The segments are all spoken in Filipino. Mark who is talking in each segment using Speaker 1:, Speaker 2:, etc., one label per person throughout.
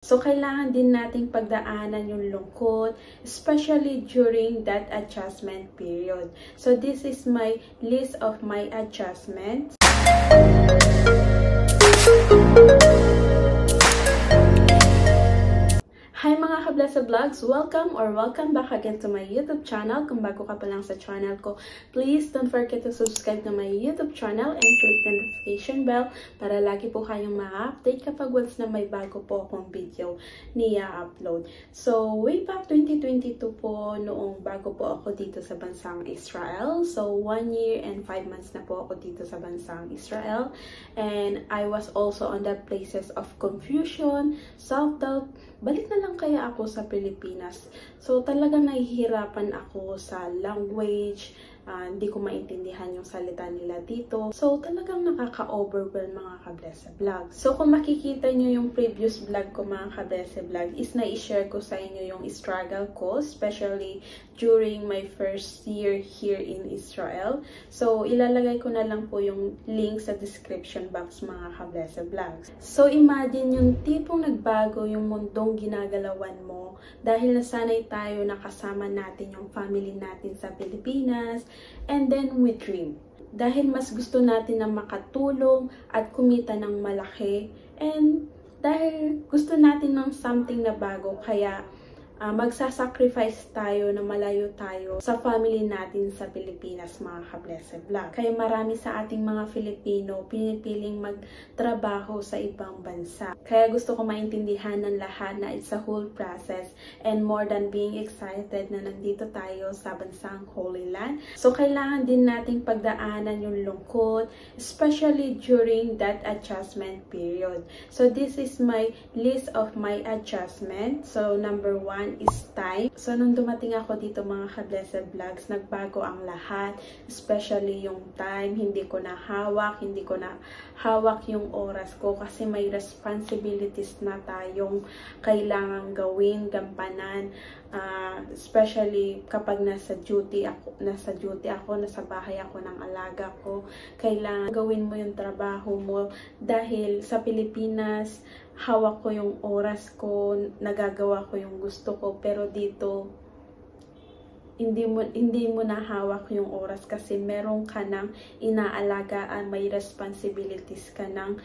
Speaker 1: So, kailangan din nating pagdaanan yung lungkot, especially during that adjustment period. So, this is my list of my adjustments. Hi mga ka-Blessed Vlogs! Welcome back again to my YouTube channel. Kung bago ka pa lang sa channel ko, please don't forget to subscribe to my YouTube channel and click the notification bell para lagi po kayong ma-update kapag once na may bago po akong video niya upload. So, way back 2022 po, noong bago po ako dito sa bansang Israel. So, 1 year and 5 months na po ako dito sa bansang Israel. And I was also on the places of confusion, self-doubt. Balik na lang kaya ako sa Pilipinas. So, talagang nahihirapan ako sa language. Hindi ko maintindihan yung salita nila dito. So, talagang nakaka-overwhelm mga ka-Blessed Vlog. So, kung makikita nyo yung previous vlog ko mga ka-Blessed Vlog, is na-share ko sa inyo yung struggle ko, especially during my first year here in Israel. So, ilalagay ko na lang po yung link sa description box mga ka-Blessed Vlogs. So, imagine yung tipong nagbago yung mundong ginagalawan mo dahil nasanay tayo na kasama natin yung family natin sa Pilipinas. And then we dream. Dahil mas gusto natin na makatulong at kumita ng malaki. And dahil gusto natin ng something na bago, kaya magsasacrifice tayo na malayo tayo sa family natin sa Pilipinas mga ka-Blessed Vlog. Kaya marami sa ating mga Filipino pinipiling magtrabaho sa ibang bansa. Kaya gusto ko maintindihan ng lahat na it's a whole process and more than being excited na nandito tayo sa bansang Holy Land. So kailangan din nating pagdaanan yung lungkot, especially during that adjustment period. So this is my list of my adjustment. So number 1 is time. So, nung dumating ako dito mga ka-Blessed Vlogs, nagbago ang lahat, especially yung time. Hindi ko na hawak yung oras ko kasi may responsibilities na tayong kailangan gawin, gampanan. Especially kapag nasa duty ako, nasa bahay ako ng alaga ko, kailangan gawin mo yung trabaho mo dahil sa Pilipinas, hawak ko yung oras ko, nagagawa ko yung gusto ko, pero dito hindi mo na hawak yung oras kasi meron ka ng inaalagaan, may responsibilities ka ng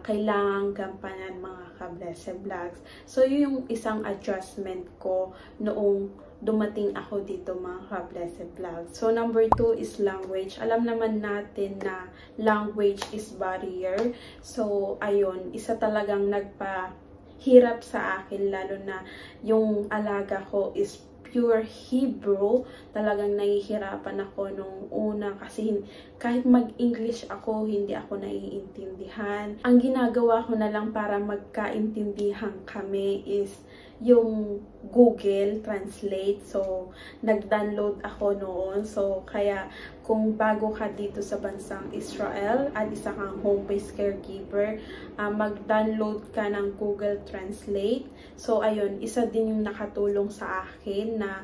Speaker 1: kailangang gampanan mga ka-Blessed Vlogs. So, yun yung isang adjustment ko noong dumating ako dito mga ka-Blessed Vlogs. So, number 2 is language. Alam naman natin na language is barrier. So, ayun, isa talagang nagpahirap sa akin, lalo na yung alaga ko is pure Hebrew. Talagang nahihirapan ako nung una kasi kahit mag-English ako, hindi ako naiintindihan. Ang ginagawa ko na lang para magkaintindihan kami is yung Google Translate. So, nag-download ako noon. So, kaya kung bago ka dito sa bansang Israel at isa kang home-based caregiver, mag-download ka ng Google Translate. So, ayun, isa din yung nakatulong sa akin na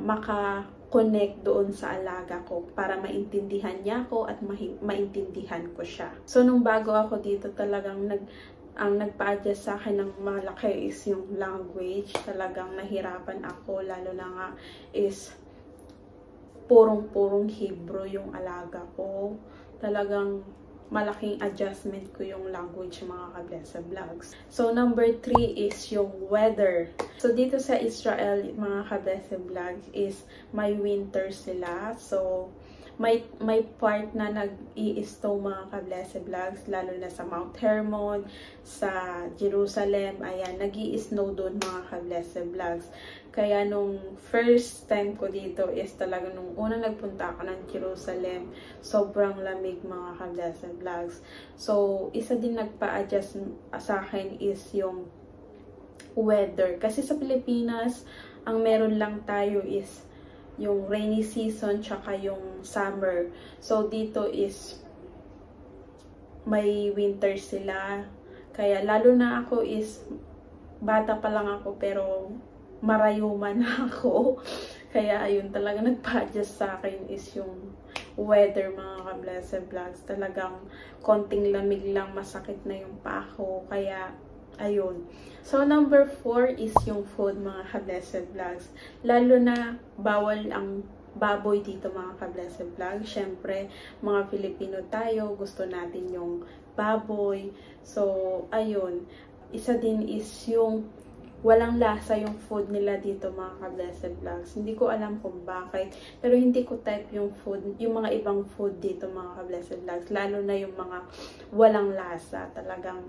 Speaker 1: maka-connect doon sa alaga ko para maintindihan niya ako at maintindihan ko siya. So, nung bago ako dito, talagang ang nagpa-adjust sa akin ng malaki is yung language. Talagang nahirapan ako, lalo na nga is purong Hebrew yung alaga ko. Talagang malaking adjustment ko yung language mga ka-Blessed Vlogs. So, number 3 is yung weather. So, dito sa Israel, mga ka-Blessed Vlogs is may winter sila. So, may part na nag-i-snow mga ka-Blessed Vlogs, lalo na sa Mount Hermon, sa Jerusalem. Ayan, nag-i-snow doon mga ka-Blessed Vlogs. Kaya nung first time ko dito is talaga nung unang nagpunta ako ng Jerusalem, sobrang lamig mga ka-Blessed Vlogs. So, isa din nagpa-adjust sa akin is yung weather. Kasi sa Pilipinas, ang meron lang tayo is yung rainy season tsaka yung summer. So, dito is may winter sila. Kaya, lalo na ako is bata pa lang ako pero marayuman na ako. Kaya, ayun, talaga nagpa-adjust sa akin is yung weather mga ka-Blessed Vlogs. Talagang konting lamig lang, masakit na yung paa ko. Kaya, Ayun. So, number 4 is yung food, mga ka-blessed vlogs. Lalo na bawal ang baboy dito, mga ka-blessed vlogs. Syempre, mga Filipino tayo, gusto natin yung baboy. So, ayun. Isa din is yung walang lasa yung food nila dito, mga ka-blessed vlogs. Hindi ko alam kung bakit, pero hindi ko type yung food, yung mga ibang food dito, mga ka-blessed vlogs. Lalo na yung mga walang lasa. Talagang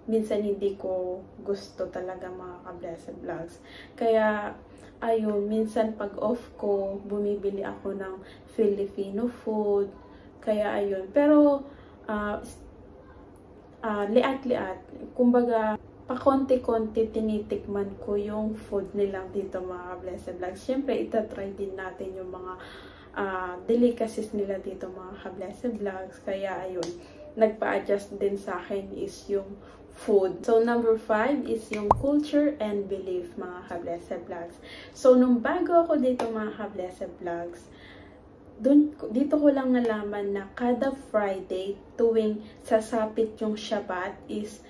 Speaker 1: minsan hindi ko gusto talaga, mga ka-blessed vlogs. Kaya ayun, minsan pag off ko, bumibili ako ng Filipino food. Kaya ayun, pero liat-liat, kumbaga pakonti-konti tinitikman ko yung food nilang dito, mga ka-blessed vlogs. Siyempre, itatry din natin yung mga delicacies nila dito, mga ka-blessed vlogs. Kaya ayun, nagpa-adjust din sa akin is yung food. So, number 5 is yung culture and belief, mga ka-blessed vlogs. So, nung bago ako dito, mga ka-blessed vlogs, dito ko lang nalaman na kada Friday, tuwing sasapit yung Shabbat is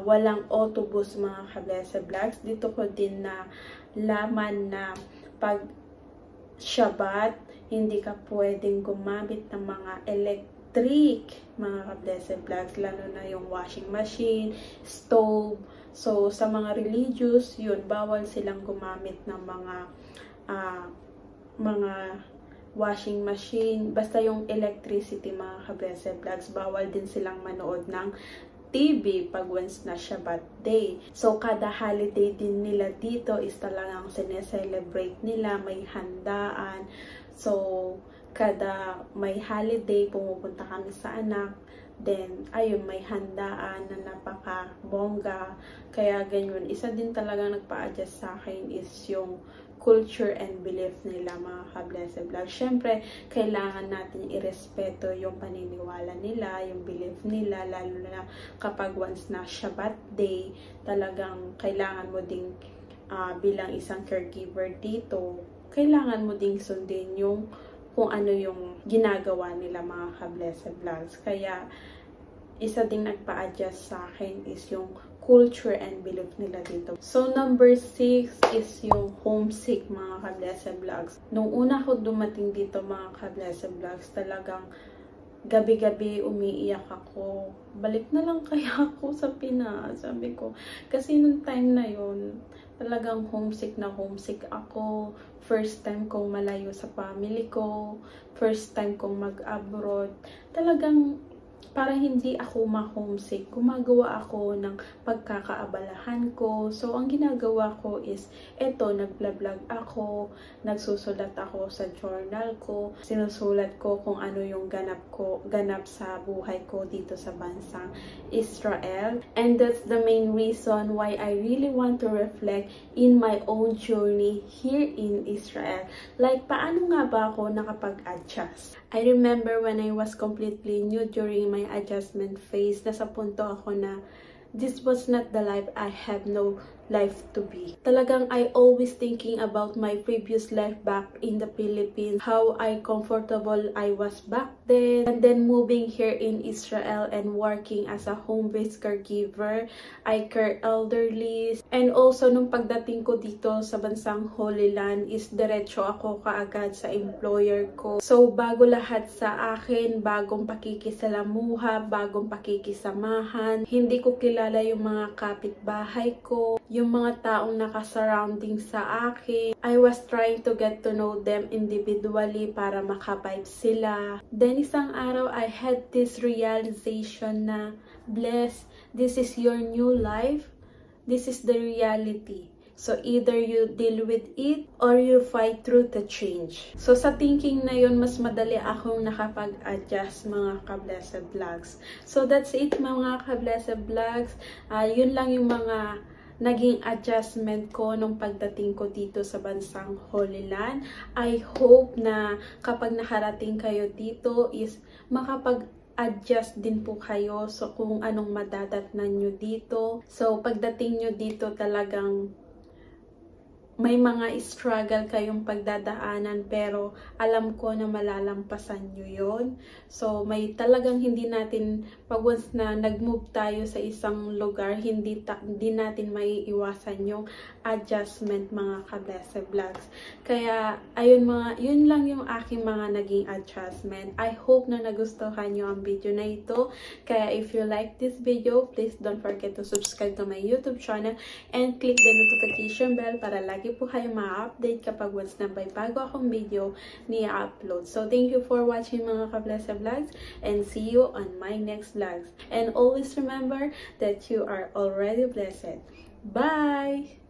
Speaker 1: walang autobus, mga ka-blessed vlogs. Dito ko din na laman na pag Shabbat, hindi ka pwedeng gumamit ng mga electric, mga ka-blessed vlogs, lalo na yung washing machine, stove. So, sa mga religious, yun, bawal silang gumamit ng mga washing machine. Basta yung electricity, mga ka-blessed vlogs, bawal din silang manood ng TV pag once na Shabbat day. So, kada holiday din nila dito is talagang sineselebrate nila, may handaan. So, kada may holiday, pumupunta kami sa anak. Then, ayun, may handaan na napaka-bongga. Kaya ganyan, isa din talagang nagpa-adjust sa akin is yung culture and belief nila, mga ka-blessed vlog. Syempre, kailangan natin irespeto yung paniniwala nila, yung belief nila, lalo na kapag once na Shabbat day, talagang kailangan mo ding bilang isang caregiver dito, kailangan mo ding sundin yung kung ano yung ginagawa nila, mga ka-blessed vlogs. Kaya, isa ding nagpa-adjust sa akin is yung culture and belief nila dito. So, number 6 is yung homesick, mga ka-blessed vlogs. Nung una ko dumating dito, mga ka-blessed vlogs, talagang gabi-gabi umiiyak ako. Balik na lang kaya ako sa Pinas, sabi ko. Kasi nung time na yun, talagang homesick na homesick ako. First time kong malayo sa family ko. First time kong mag-abroad. Talagang para hindi ako ma-homesick, gumagawa ako ng pagkakaabalahan ko. So, ang ginagawa ko is, eto, nag-vlog ako, nagsusulat ako sa journal ko, sinusulat ko kung ano yung ganap sa buhay ko dito sa bansang Israel. And that's the main reason why I really want to reflect in my own journey here in Israel. Like, paano nga ba ako nakapag-adjust? I remember when I was completely new during my adjustment phase, nasa punto ako na this was not the life I have no life to be. Talagang I always thinking about my previous life back in the Philippines, how comfortable I was back then, and then moving here in Israel and working as a home-based caregiver. I care elderly, and also nung pagdating ko dito sa bansang Holy Land is diretso ako kaagad sa employer ko. So, bago lahat sa akin, bagong pakikisalamuha, bagong pakikisamahan, hindi ko kilala yung mga kapitbahay ko, yung mga taong nakasurrounding sa akin. I was trying to get to know them individually para makavibe sila. Then isang araw, I had this realization na, bless, this is your new life. This is the reality. So, either you deal with it or you fight through the change. So, sa thinking na yun, mas madali akong nakapag-adjust, mga ka-blessed vlogs. So, that's it, mga ka-blessed vlogs. Yun lang yung mga naging adjustment ko nung pagdating ko dito sa bansang Holy Land. I hope na kapag nakarating kayo dito is makapag-adjust din po kayo so kung anong madadatnan nyo dito. So pagdating nyo dito talagang may mga struggle kayong pagdadaanan pero alam ko na malalampasan nyo yon. So, may talagang hindi natin, pag once na nag-move tayo sa isang lugar, hindi natin maiiwasan yung adjustment, mga ka-Blessed Vlogs. Kaya, ayun yun lang yung aking mga naging adjustment. I hope na nagustuhan nyo ang video na ito. Kaya, if you like this video, please don't forget to subscribe to my YouTube channel and click the notification bell para lagi po kayo ma-update kapag once na may bago akong video ni-upload. So, thank you for watching mga ka-Blessed Vlogs and see you on my next vlogs. And always remember that you are already blessed. Bye!